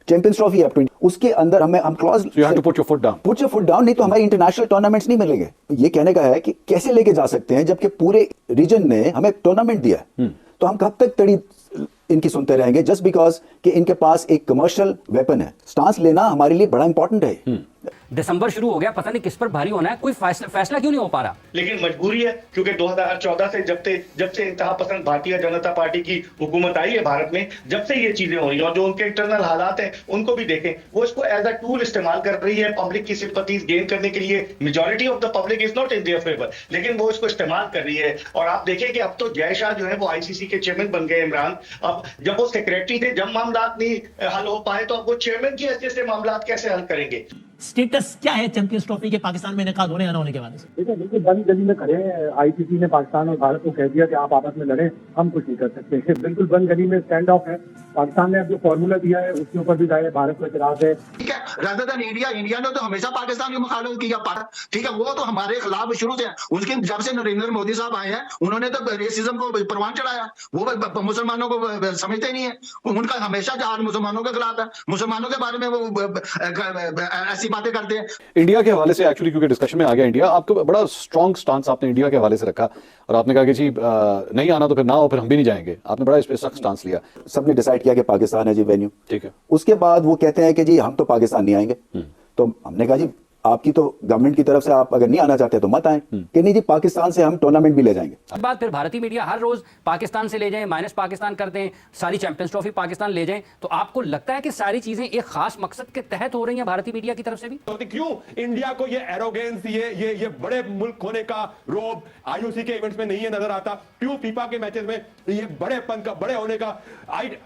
Champions trophy है F20, उसके अंदर हम clause you have to put your foot down, नहीं तो हमारे इंटरनेशनल टूर्नामेंट्स नहीं मिलेंगे। ये कहने का है कि कैसे लेके जा सकते हैं जबकि पूरे रीजन ने हमें टूर्नामेंट दिया है। तो हम कब तक तड़ी इनकी सुनते रहेंगे जस्ट बिकॉज कि इनके पास एक कमर्शियल वेपन है। स्टांस लेना हमारे लिए बड़ा इंपॉर्टेंट है। दिसंबर शुरू हो गया, पता नहीं किस पर भारी होना है, कोई फैसला क्यों नहीं हो पा रहा। लेकिन मजबूरी है क्योंकि 2014 से जब से इंतहा पसंद भारतीय जनता पार्टी की हुकूमत आई है भारत में, जब से ये चीजें हो रही हैं और जो उनके इंटरनल हालात हैं उनको भी देखें, वो इसको एज अ टूल इस्तेमाल कर रही है पब्लिक की सिंपैथीज गेन करने के लिए। Majority of the public is not in their favour, लेकिन वो इसको इस्तेमाल कर रही है। और आप देखें कि अब तो जय शाह जो है वो आईसीसी के चेयरमैन बन गए। इमरान अब जब वो सेक्रेटरी थे, जब मामला नहीं हल हो पाए तो अब वो चेयरमैन की हैसियत से मामला कैसे हल करेंगे। स्टेटस क्या है चैंपियंस ट्रॉफी के पाकिस्तान में इनेकाद होने या ना होने के बाद से? देखिए बिल्कुल बंद गली में खड़े हैं। आईसीसी ने पाकिस्तान और भारत को कह दिया कि आप आपस में लड़ें, हम कुछ नहीं कर सकते। बिल्कुल बंद गली में स्टैंड ऑफ है। पाकिस्तान ने अब जो फॉर्मूला दिया है उसके ऊपर भी जाए, भारत को इतराज है। ठीक है, रादर देन इंडिया ने तो हमेशा पाकिस्तान की मुखालफत की है। ठीक है, वो तो हमारे खिलाफ शुरू से, उसके जब से नरेंद्र मोदी साहब आए हैं उन्होंने तो रेसिज्म को परवान चढ़ाया। वो मुसलमानों को समझते नहीं है, उनका हमेशा जहाज मुसलमानों के खिलाफ है, मुसलमानों के बारे में वो ऐसी बातें करते हैं। इंडिया के हवाले से एक्चुअली क्योंकि डिस्कशन में आ गया इंडिया, आपको बड़ा स्ट्रॉन्ग स्टांस आपने इंडिया के हवाले से रखा और आपने कहा कि जी नहीं आना तो फिर ना हो, फिर हम भी नहीं जाएंगे। आपने बड़ा इस पे सख्त स्टांस लिया। सबने डिसाइड किया कि पाकिस्तान है जी वेन्यू, ठीक है। उसके बाद वो कहते हैं कि जी हम तो पाकिस्तान नहीं आएंगे। तो हमने कहा जी आपकी तो गवर्नमेंट की तरफ से आप अगर नहीं आना चाहते तो मत आए। कि नहीं जी पाकिस्तान से हम टूर्नामेंट भी ले जाएंगे। बात फिर भारतीय मीडिया हर रोज पाकिस्तान से ले जाएं, माइनस पाकिस्तान करते हैं, सारी चैंपियंस ट्रॉफी पाकिस्तान ले जाएं। तो आपको लगता है कि सारी चीजें एक खास मकसद के तहत हो रही हैं भारतीय मीडिया की तरफ से भी? तो क्यों इंडिया को ये एरोगेंस, ये बड़े मुल्क होने का रोब आईओसी के इवेंट्स में नहीं है नजर आता? क्यों फीफा के मैचेस में ये बड़ेपन का, बड़े होने का?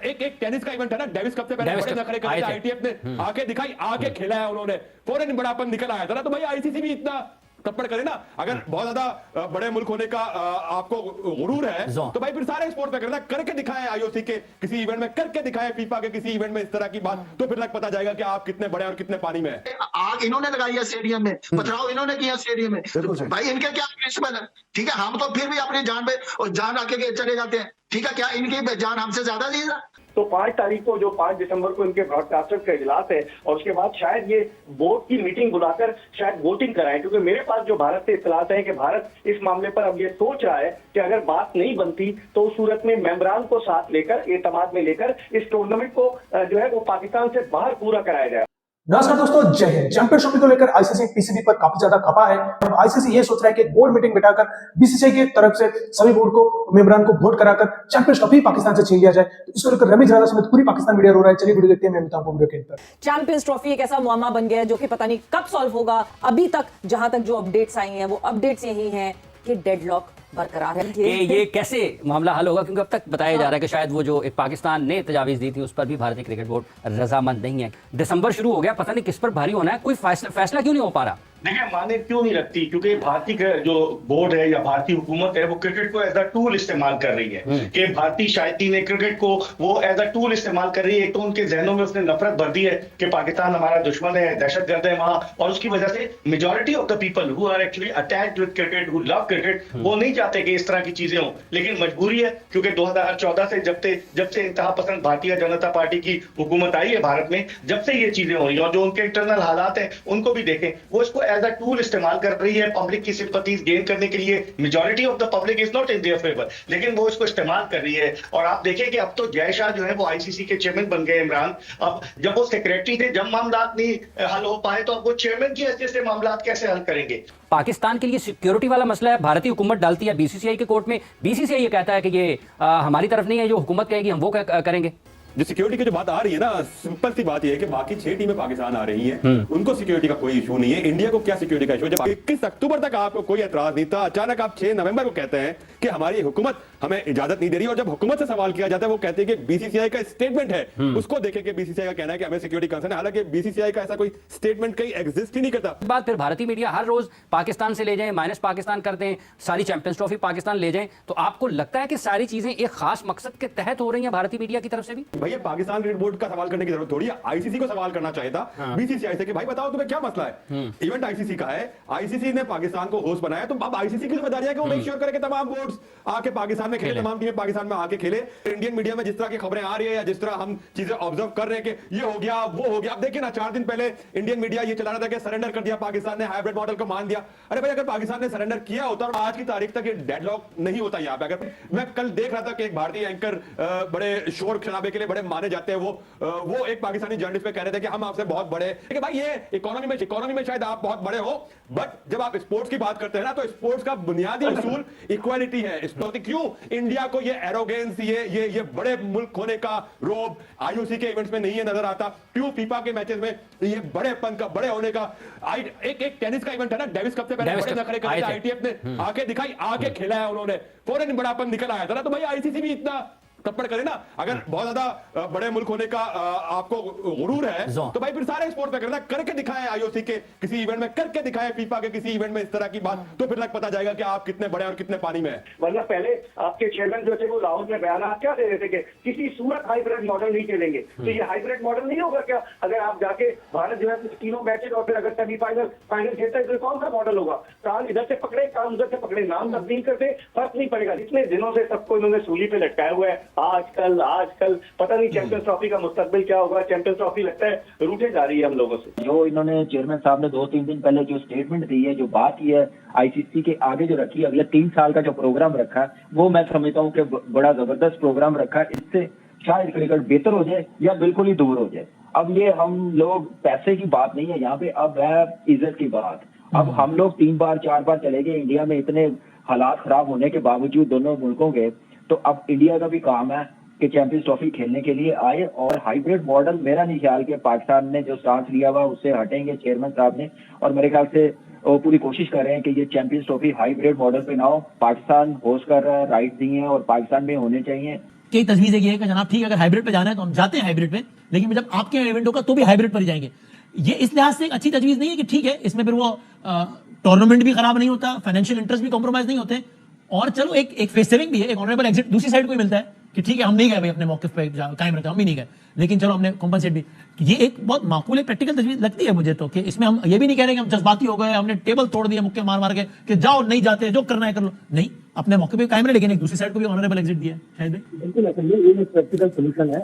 एक टेनिस का इवेंट है ना, डेविस कप से पहले बड़े नखरे करते आईटीएफ ने आके दिखाई, आके खेला है उन्होंने, फौरन बड़ापन निकल आया था ना। तो भाई आईसीसी भी इतना थप्पड़ करे ना। अगर बहुत ज्यादा बड़े मुल्क होने का आपको गुरूर है तो भाई फिर सारे स्पोर्ट पे करना, करके दिखाएं आईओसी के किसी इवेंट में, करके दिखाएं फीफा के किसी इवेंट में इस तरह की बात, तो फिर तक पता जाएगा कि आप कितने बड़े और कितने पानी में है। आग इन्होंने लगाई है स्टेडियम में, पथराव इन्होंने किया स्टेडियम में, भाई इनके क्या प्रिंसिपल है? ठीक है, हम तो फिर भी अपनी जान पे और जान रखे चले जाते हैं। ठीक है, क्या इनकी जान हमसे ज्यादा दी है? तो 5 तारीख को, जो 5 दिसंबर को इनके ब्रॉडकास्टर का इजलास है और उसके बाद शायद ये बोर्ड की मीटिंग बुलाकर शायद वोटिंग कराएं। क्योंकि मेरे पास जो भारत से इत्तलात है कि भारत इस मामले पर अब ये सोच रहा है कि अगर बात नहीं बनती तो उस सूरत में मेंबरान को साथ लेकर, एतमाद में लेकर इस टूर्नामेंट को जो है वो पाकिस्तान से बाहर पूरा कराया जाए। नमस्कार दोस्तों, जय हिंद। चैंपियंस ट्रॉफी को लेकर आईसीसी पीसीबी पर काफी ज्यादा खपा है और आईसीसी ये सोच रहा है कि बोर्ड मीटिंग बिठाकर बीसीसीआई की तरफ से सभी बोर्ड को, मेंबरान को वोट कराकर चैंपियंस ट्रॉफी पाकिस्तान से छीन लिया जाए। तो इसको लेकर रमेश राजा समेत पूरी पाकिस्तान मीडिया रो रहा है। चलिए वीडियो देखते हैं। मैं मिलता हूं वीडियो के अंदर। चैंपियंस ट्रॉफी एक ऐसा मुआमा बन गया है जो कि पता नहीं कब सॉल्व होगा। अभी तक जहां तक जो अपडेट्स आई हैं वो अपडेट्स यही हैं कि डेडलॉक बरकरार है। ये कैसे मामला हल होगा? क्योंकि अब तक बताया जा रहा है कि शायद वो जो एक पाकिस्तान ने तजावीज दी थी उस पर भी भारतीय क्रिकेट बोर्ड रजामंद नहीं है। दिसंबर शुरू हो गया, पता नहीं किस पर भारी होना है, कोई फैसला क्यों नहीं हो पा रहा। देखिए माने क्यों नहीं रखती, क्योंकि भारतीय जो बोर्ड है या भारतीय हुकूमत है वो क्रिकेट को एज अ टूल इस्तेमाल कर रही है। कि भारतीय शायकीन ने क्रिकेट को वो एज अ टूल इस्तेमाल कर रही है। तो उनके जहनों में उसने नफरत भर दी है कि पाकिस्तान हमारा दुश्मन है, दहशतगर्द है वहां, और उसकी वजह से majority of the people who are actually attached with cricket, who love cricket, वो नहीं चाहते कि इस तरह की चीजें हों। लेकिन मजबूरी है क्योंकि 2014 से जब से इंतहा पसंद भारतीय जनता पार्टी की हुकूमत आई है भारत में, जब से ये चीजें हो रही हैं और जो उनके इंटरनल हालात हैं उनको भी देखें, वो इसको एज अ टूल इस्तेमाल कर रही है पब्लिक की सिंपैथीज गेन करने के लिए। Majority of the public is not in their favour, लेकिन वो इसको इस्तेमाल कर रही है। और आप देखें कि अब तो जय शाह जो है वो आईसीसी के चेयरमैन बन गए। इमरान अब जब वो सेक्रेटरी थे, जब मामला नहीं हल हो पाए तो अब वो चेयरमैन की हैसियत से मामला कैसे हल करेंगे। पाकिस्तान के लिए सिक्योरिटी वाला मसला है, भारतीय हुकूमत डालती है बीसीसीआई के कोर्ट में, बीसीसीआई ये कहता है कि ये हमारी तरफ नहीं है, जो हुकूमत कहेगी हम वो करेंगे। जो सिक्योरिटी की जो बात आ रही है ना, सिंपल सी बात ये है कि बाकी 6 टीमें पाकिस्तान आ रही हैं, उनको सिक्योरिटी का कोई इशू नहीं है। इंडिया को क्या सिक्योरिटी का इशू है? जब 21 अक्टूबर तक आपको कोई एतराज नहीं था, अचानक आप 6 नवंबर को कहते हैं कि हमारी हुकूमत हमें इजाजत नहीं दे रही। और जब हुकूमत से सवाल किया जाता है वो कहते हैं कि बीसीसीआई का स्टेटमेंट है, उसको देखें कि बीसीसीआई का कहना है कि हमें सिक्योरिटी कंसर्न है, हालांकि बीसीसीआई का ऐसा कोई स्टेटमेंट कहीं एग्जिस्ट ही नहीं करता। बात फिर भारतीय मीडिया हर रोज पाकिस्तान से ले जाएं, माइनस पाकिस्तान करते हैं, सारी चैंपियंस ट्रॉफी पाकिस्तान ले जाएं। तो आपको लगता है कि सारी चीजें एक खास मकसद के तहत हो रही हैं भारतीय मीडिया की तरफ से भी? भाई ये पाकिस्तान क्रिकेट बोर्ड का सवाल करने की जरूरत थोड़ी है, आईसीसी को सवाल करना चाहिए था, बीसीसीआई से कि भाई बताओ तुम्हें क्या मसला है। इवेंट आईसीसी का है, आईसीसी ने पाकिस्तान को होस्ट बनाया, तो अब आईसीसी की जिम्मेदारी है कि वो मेक श्योर करे कि तमाम बोर्ड्स आके पाकिस्तान में खेले, तमाम टीमें पाकिस्तान में आके खेले। इंडियन मीडिया में जिस तरह की खबरें आ रही है या जिस तरह हम चीजें ऑब्जर्व कर रहे हैं कि ये हो गया वो हो गया, अब देखिए ना 4 दिन पहले इंडियन मीडिया ये चला रहा था कि सरेंडर कर दिया पाकिस्तान ने, हाइब्रिड मॉडल को मान दिया। अरे भाई अगर पाकिस्तान ने सरेंडर किया होता और आज की तारीख तक ये डेडलॉक नहीं होता यहाँ पे। अगर मैं कल देख रहा था कि एक भारतीय एंकर बड़े शोर शराबे के लिए बड़े माने जाते हैं, वो एक पाकिस्तानी जर्नलिस्ट पे कह रहे थे कि हम आपसे बहुत बड़े, कि भाई ये इकोनॉमी में शायद आप बहुत बड़े हो, बट जब आप स्पोर्ट्स की बात करते हैं ना तो स्पोर्ट्स का बुनियादी उसूल इक्वालिटी है। क्यों इंडिया को ये एरोगेंस, ये बड़े मुल्क होने का रोब आईओसी के इवेंट्स में नहीं है नजर आता, क्यों फीफा के मैचेस में ये बड़ेपन का, बड़े होने का। एक टेनिस का इवेंट है ना, डेविस कप से पहले बड़े नखरे करते आईटीएफ ने आके दिखाई, आके खेला है उन्होंने, फौरन बड़ापन निकल आया था ना। तो भाई आईसीसी भी इतना थप्पड़ करे ना, अगर बहुत ज्यादा बड़े मुल्क होने का आपको गुरूर है तो भाई फिर सारे स्पोर्ट पे करना, करके दिखाएं आईओसी के किसी इवेंट में, करके दिखाएं फीफा के किसी इवेंट में इस तरह की बात, तो फिर लग पता जाएगा कि आप कितने बड़े और कितने पानी में है। वरना पहले आपके चेयरमैन जो थे वो लाहौर में बयान क्या दे रहे थे कि किसी सूरत हाइब्रिड मॉडल नहीं खेलेंगे, तो ये हाइब्रिड मॉडल नहीं होगा क्या? अगर आप जाके भारत जो है तीनों मैचेस और फिर अगर सेमीफाइनल फाइनल खेलता है तो कौन सा मॉडल होगा? कान इधर से पकड़े, कान उधर से पकड़े, नाम तब्दील कर दे, फर्क नहीं पड़ेगा। इतने दिनों से सबको इन्होंने सूली पे लटकाया हुआ है, आजकल पता नहीं चैंपियंस ट्रॉफी का मुस्तकबिल क्या होगा। चैंपियंस ट्रॉफी लगता है रूठे जा रही है हम लोगों से। जो इन्होंने चेयरमैन साहब ने 2-3 दिन पहले जो स्टेटमेंट दी है, जो बात की है आईसीसी के आगे जो रखी है, अगले 3 साल का जो प्रोग्राम रखा है, वो मैं समझता हूँ कि बड़ा जबरदस्त प्रोग्राम रखा है। इससे शायद क्रिकेट बेहतर हो जाए या बिल्कुल ही दूर हो जाए। अब ये हम लोग पैसे की बात नहीं है यहाँ पे, अब है इज्जत की बात। अब हम लोग 3 बार 4 बार चले गए इंडिया में, इतने हालात खराब होने के बावजूद दोनों मुल्कों के, तो अब इंडिया का भी काम है कि चैंपियंस ट्रॉफी खेलने के लिए आए। और हाइब्रिड मॉडल मेरा नहीं ख्याल कि पाकिस्तान ने जो स्टांस लिया हुआ उससे हटेंगे चेयरमैन साहब ने, और मेरे ख्याल से वो पूरी कोशिश कर रहे हैं कि ये चैंपियंस ट्रॉफी हाइब्रिड मॉडल पे ना हो। पाकिस्तान होस्ट कर रहा है, राइट दिए हैं और पाकिस्तान में होने चाहिए। कई तजवीजें ये है कि जनाब ठीक है अगर हाइब्रिड पे जाना है तो हम जाते हैं हाइब्रिड पे, लेकिन जब आपके इवेंट होगा तो भी हाइब्रिड पर ही जाएंगे। ये इस लिहाज से एक अच्छी तजवीज नहीं है कि ठीक है इसमें फिर वो टूर्नामेंट भी खराब नहीं होता, फाइनेंशियल इंटरेस्ट भी कॉम्प्रोमाइज नहीं होते, और चलो एक फेस सेविंग भी है, एक ऑनरेबल एग्जिट दूसरी साइड को ही मिलता है कि ठीक है हम नहीं गए भाई अपने मौके पे कायम रखते, हम भी नहीं गए, लेकिन चलो हमने कॉम्पनसेट भी। ये एक बहुत माकूल प्रैक्टिकल तजवीज लगती है मुझे तो, कि इसमें हम ये भी नहीं कह रहे कि हम जज्बाती हो गए, हमने टेबल तोड़ दिया मुक्के मार मार के कि जाओ नहीं जाते, जो करना है कर लो, नहीं अपने मौके पे कायम रहे, लेकिन एक दूसरी साइड को भी ऑनरेबल एग्जिट दिया शायद। बिल्कुल ऐसा ये एक प्रैक्टिकल सोल्यूशन है।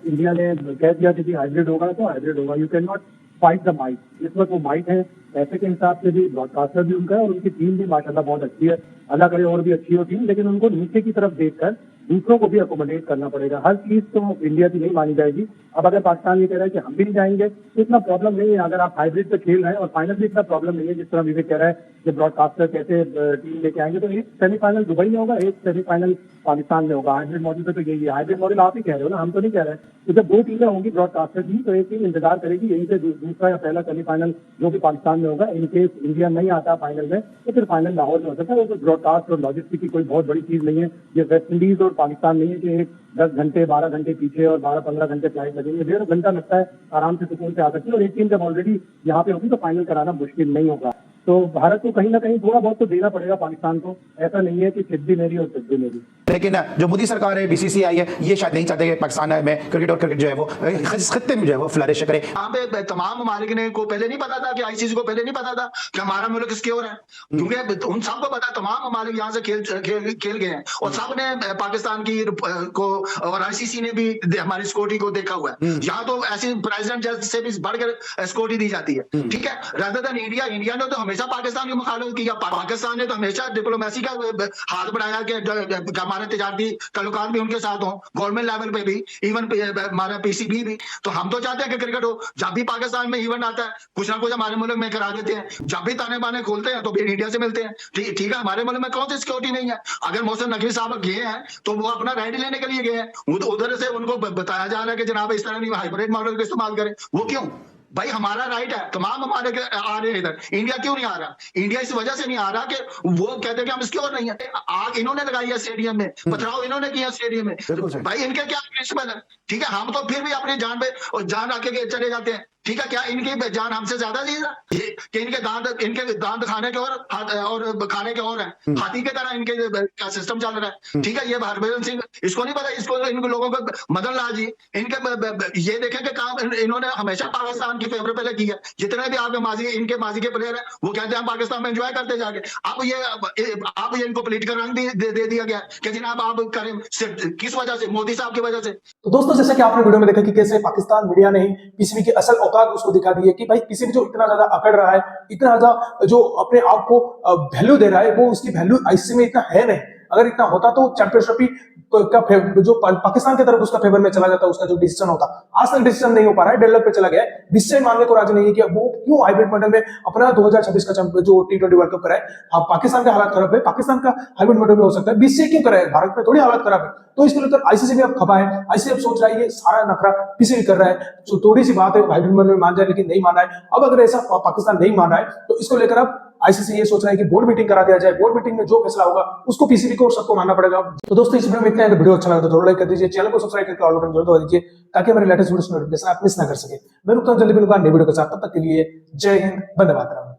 इंडिया ने कह दिया कि हाइब्रिड होगा तो हाइब्रिड होगा, you can not fight the might. इस वक्त वो माइट है, पैसे के हिसाब से भी ब्रॉडकास्टर भी उनका है और उनकी टीम भी माशाल्लाह बहुत अच्छी है, अल्लाह करे और भी अच्छी हो टीम, लेकिन उनको नीचे की तरफ देखकर दूसरों को भी अकोमोडेट करना पड़ेगा। हर चीज तो इंडिया की नहीं मानी जाएगी। अब अगर पाकिस्तान ये कह रहा है कि हम भी नहीं जाएंगे तो इतना प्रॉब्लम नहीं है। अगर आप हाइब्रिड पे खेल रहे हैं और फाइनल भी इतना प्रॉब्लम नहीं है, जिस तरह विवेक कह रहा है कि ब्रॉडकास्टर कैसे टीम लेके आएंगे, तो एक सेमीफाइनल दुबई में होगा, एक सेमीफाइनल पाकिस्तान में होगा। हाइब्रिड मॉडल पे तो यही है, हाइब्रिड मॉडल आप ही कह रहे हो ना, हम तो नहीं कह रहे। तो जब 2 टीमें होंगी ब्रॉडकास्टर की, तो एक टीम इंतजार करेगी यहीं से दूसरा या पहला सेमीफाइनल जो कि पाकिस्तान में होगा। इनकेस इंडिया नहीं आता फाइनल में तो फिर फाइनल लाहौर में हो सकता है। वो तो ब्रॉडकास्ट और लॉजिस्टिक की कोई बहुत बड़ी चीज नहीं है। ये वेस्ट इंडीज और पाकिस्तान नहीं है कि 10 घंटे 12 घंटे पीछे और 12-15 घंटे फ्लाइट लगेंगे। 1.5 घंटा लगता है, आराम से सुकून से आ सकती है। और एक टीम जब ऑलरेडी यहाँ पे होगी तो फाइनल कराना मुश्किल नहीं होगा। तो भारत को कहीं ना कहीं थोड़ा बहुत तो देना पड़ेगा पाकिस्तान को, ऐसा नहीं है कि सिद्ध भी मेरी और सिद्ध भी मेरी। लेकिन जो मोदी सरकार है, बीसीसीआई है, ये शायद नहीं चाहते कि पाकिस्तान में क्रिकेट और क्रिकेट जो है वो इस खत्ते में जो है वो फ्लरिश करे। यहाँ पे तमाम ममालिक ने को पहले नहीं पता था कि आईसीसी को पहले नहीं पता था कि हमारा मुल्क किसके ओर है, क्योंकि उन सबको पता, तमाम ममालिक यहाँ से खेल गए हैं और सबने पाकिस्तान की को और आईसीसी ने भी हमारी सिक्योरिटी को देखा हुआ है। यहाँ तो ऐसे प्रेसिडेंट जज से भी बढ़कर सिक्योरिटी दी जाती है, ठीक है, रादर देन इंडिया ने तो हमेशा पाकिस्तान की मुखालफत किया। पाकिस्तान ने तो हमेशा डिप्लोमेसी का हाथ बढ़ाया कि हमारे तिजारती ताल्लुकात भी उनके साथ हों, गवर्नमेंट लेवल पे भी, इवन हमारा पीसीबी भी। तो हम तो चाहते हैं कि क्रिकेट हो। जब भी पाकिस्तान में इवेंट आता है कुछ ना कुछ हमारे मुल्क में करा देते हैं। जब भी ताने बाने खोलते हैं तो फिर इंडिया से मिलते हैं। ठीक है, हमारे मुल्क में कौन सी सिक्योरिटी नहीं है? अगर मोहसिन नकवी साहब गए हैं तो वो अपना राइड लेने के लिए गए हैं, उधर से उनको बताया जा रहा है कि जनाब इस तरह नहीं हाइब्रिड मॉडल का इस्तेमाल करें। वो क्यों? भाई हमारा राइट है, तमाम हमारे आ रहे हैं इधर। इंडिया क्यों नहीं आ रहा? इंडिया इस वजह से नहीं आ रहा कि वो कहते हैं कि हम इसके और नहीं है। आग इन्होंने लगाई है स्टेडियम में, पथराव इन्होंने किया स्टेडियम में, भाई इनके क्या प्रिंसिपल है? ठीक है, हम तो फिर भी अपनी जान पे जान रख के चले जाते हैं। ठीक है, क्या इनकी जान हमसे ज्यादा जी कि इनके दांत खाने के और खाने के और है, हाथी की तरह इनके का सिस्टम चल रहा है। ठीक है, ये हरभजन सिंह इसको नहीं पता, इसको इन लोगों को मदन लाल जी इनके ये देखें कि काम इन्होंने हमेशा पाकिस्तान की फेवर पहले की है। जितने भी आपके इनके माजी के प्लेयर है वो कहते हैं हम पाकिस्तान में एंजॉय करते जाके। अब ये इनको पॉलिटिकल रंग दे दिया गया कि जनाब आप करें, किस वजह से? मोदी साहब की वजह से। तो दोस्तों, जैसा कि आपने वीडियो में देखा कि कैसे पाकिस्तान मीडिया ने ही पीसीबी की असल औकात उसको दिखा दी है कि भाई पीसीबी जो इतना ज्यादा अकड़ रहा है, इतना ज्यादा जो अपने आप को वैल्यू दे रहा है, वो उसकी वैल्यू आईसीसी में इतना है नहीं। अगर इतना होता तो चैंपियनशिप का जो पाकिस्तान की तरफ उसका फेवर में चला जाता, उसका जो डिसीजन होता, आज तक डिसीजन नहीं हो पा रहा है, डेडलॉक पे चला गया है। विषय मानने को राजी नहीं है कि वो क्यों हाइब्रिड मॉडल में अपना 2026 का जो T20 वर्ल्ड कप कराए। हाँ, पाकिस्तान का हालात खराब है, पाकिस्तान का हाइब्रिड मॉडल में हो सकता है, बीसीसीआई क्यों कराए? भारत में थोड़ी हालत खराब है। तो इसको लेकर आईसीसी भी अब खपा है। आईसीसी अब सोच रहा है ये सारा नखरा पीसीबी कर रहा है, तो थोड़ी सी बात है हाइब्रिड मॉडल में मान जाए, लेकिन नहीं मान रहा है। अब अगर ऐसा पाकिस्तान नहीं मान रहा है तो इसको लेकर अब आईसीसी ये सोच रहा है कि बोर्ड मीटिंग करा दिया जाए, बोर्ड मीटिंग में जो फैसला होगा उसको पीसीबी को सबको मानना पड़ेगा। तो दोस्तों, इस वीडियो में इतना है। वीडियो अच्छा लगा तो जरूर लाइक कर दीजिए, चैनल को सब्सक्राइब करके ऑल बटन जरूर दबा दीजिए ताकि हमारे लेटेस्ट वीडियोस नोटिफिकेशन आप मिस ना कर सके। मैं रुकता हूं जल्दी मिलूंगा नई वीडियो के साथ, तब तक के लिए जय हिंद, वंदे मातरम।